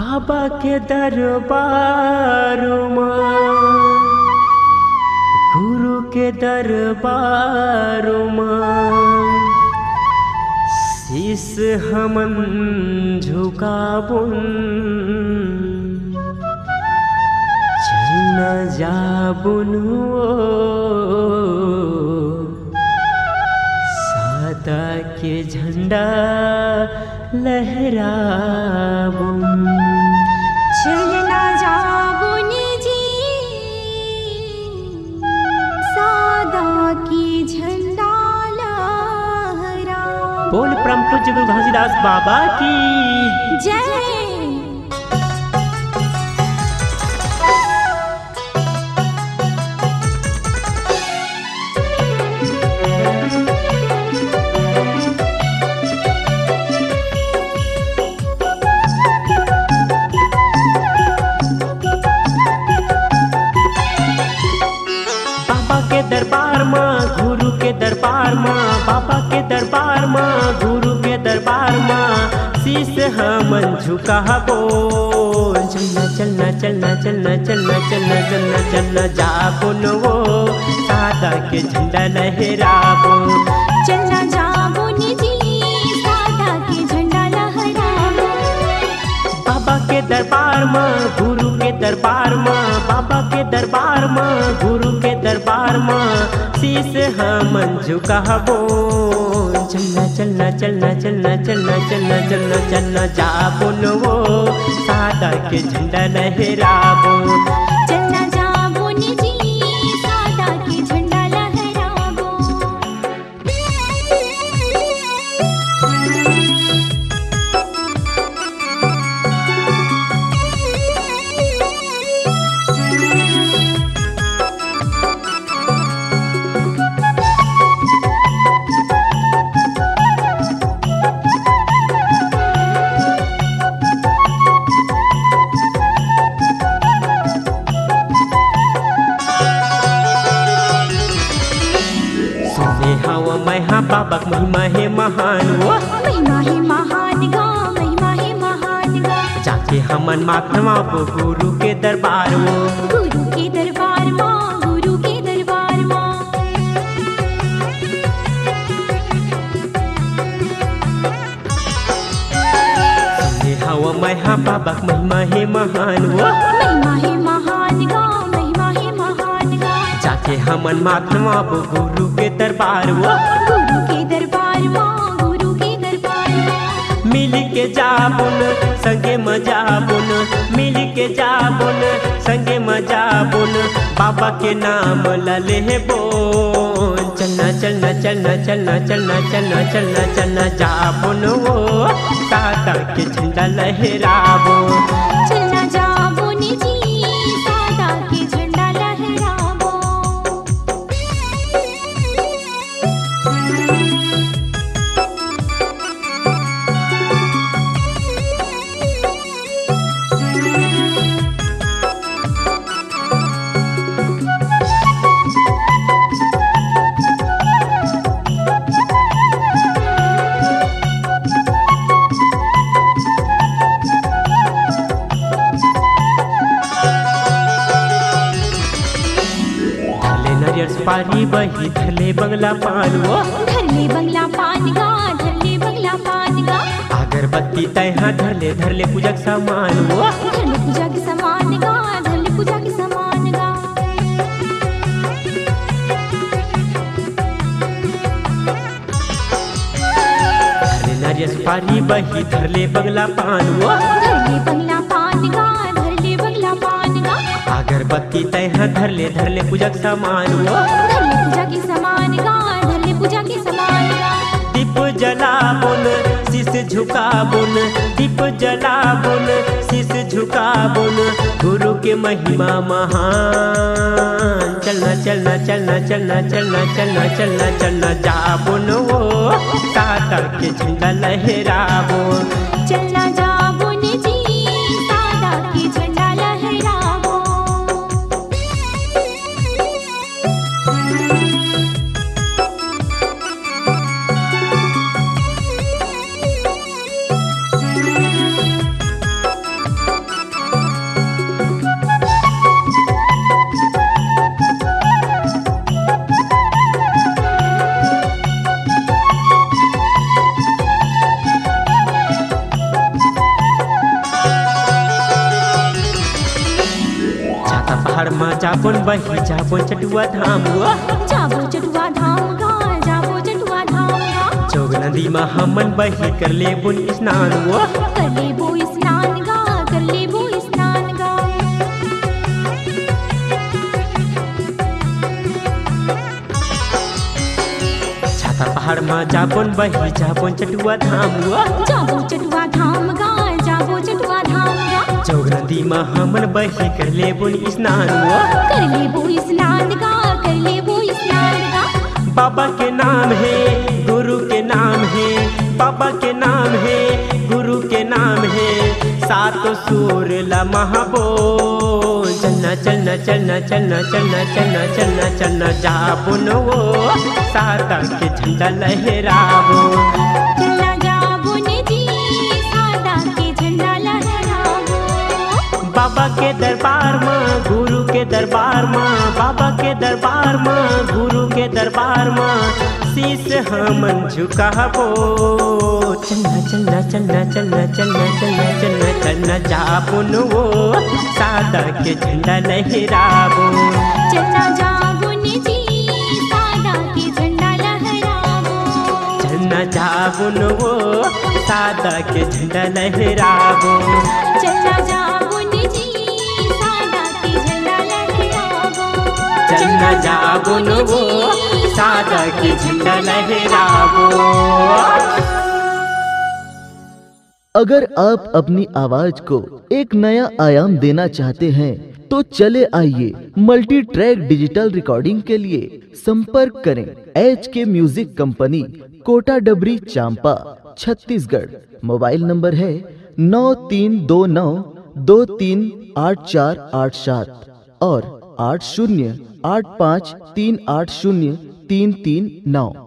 बाबा के दरबार में, गुरु के दरबार में शीस हमन झुकाबुन। चल न जाबुन सादा के झंडा लहराबुन। चल ना जाबुन जी सादा की झंडा लहरा। बोल परम पूज्य गुरु घासीदास बाबा की जय। दरबार में, गुरु के दरबार में, बाबा के दरबार में, गुरु के दरबार में शीस हमन झुकाबो। चलना चलना चलना चलना चलना चलना चलना चलना जाबुन वो सादा के झंडा लहराबो। चलना जाबुन जी सादा के झंडा लहराबो। बाबा के दरबार में, गुरु के दरबार में, बाबा के दरबार में, गुरु के दरबार में शीस हमन झुकाबो। चलना चलना चलना चलना चलना चलना चलना चलना जाबुन वो सादा के झंडा लहराबो। चलना जाबुन जी सादा के झंडा लहराबो। महिमा बाबा महिमा है महान वो, महिमा है महान गा, महिमा है महान गा। जाके हमन माखवा गुरु के दरबार वो, गुरु के दरबार माँ, गुरु के दरबार माँ। हवा महिमा बाबा महिमा है महान वो, महिमा है महान गा, महिमा है महान गा। जाके हमन माखवा गुरु के दरबार वो, गुरु के दरबार माँ, गुरु के दरबार माँ। मिल के जाबुन संगे मजाबुन, मिल के जाबुन संगे मजाबुन, बाबा के नाम ललेबो। चलना चलना चलना चलना चलना चलना चलना चलना जाबुन वो सादा के झंडा लहराबो। चलना जाबुन जी सादा के झंडा लहराबो। पानी बही धरले बंगला पान वो, धरले बंगला पान गा, धरले बंगला पान गा। अगरबत्ती तैहा धरले धरले पूजा के सामान वो, धरले पूजा के सामान गा, धरले पूजा के सामान गा। धरले नारियल सुपारी बही धरले बंगला पान वो, धरले बंगला पान गा, धरले बंगला पान गा। अगरबत्ती तैहा धरले धरले पूजा के सामान वो, धरले पूजा के सामान गा, धरले पूजा के सामान गा। दीप जलाबुन शीस झुकाबुन, दीप जलाबुन शीस झुकाबुन, गुरु के महिमा महान। चलना चलना चलना चलना चलना चलना चलना चलना जाबुन वो सादा के झंडा लहराबो। चलना जाबुन जी सादा के झंडा लहराबो। पहाड़ में जाबुन बही जाबुन चटुआ धाम जाबो चटुआ धाम गा जाबो चटुआ धाम गा जोग नदी में हमन बही कर ले बुन स्नान कर ले बो स्नान गा कर ले बो स्नान गा छाता पहाड़ में जाबुन बही जाबुन चटुआ धाम जाबो चटुआ धाम गा जाबो चटुआ धाम गा जोग नदी में हमन बही कर ले बुन स्नान कर ले बो स्नान गा कर ले बो स्नान गा बाबा के नाम है गुरु के नाम है बाबा के नाम है गुरु के नाम है सातों सुर ला महाबोल चलना चलना चलना चलना चलना चलना चलना चलना जाबुन वो सादा के झंडा लहराबो चलना जाबुन जी सादा के झंडा लहराबो बाबा के दरबार में गुरु के दरबार में बाबा के दरबार में गुरु के दरबार में शीश हमन झुकाबो चलना चलना चलना चलना चलना चलना चलना चलना जाबुन वो सादा के झंडा लहराबो चलना जाबुन जी सादा के झंडा लहराबो चलना जाबुन वो सादा के झंडा लहराबो चलना जाबुन जी सादा के झंडा लहराबो चलना जाबुन वो सादा के झंडा लहराबो। अगर आप अपनी आवाज को एक नया आयाम देना चाहते हैं तो चले आइए मल्टी ट्रैक डिजिटल रिकॉर्डिंग के लिए संपर्क करें HK म्यूजिक कंपनी कोटा डबरी चांपा छत्तीसगढ़। मोबाइल नंबर है 9329238487 और 8085380339।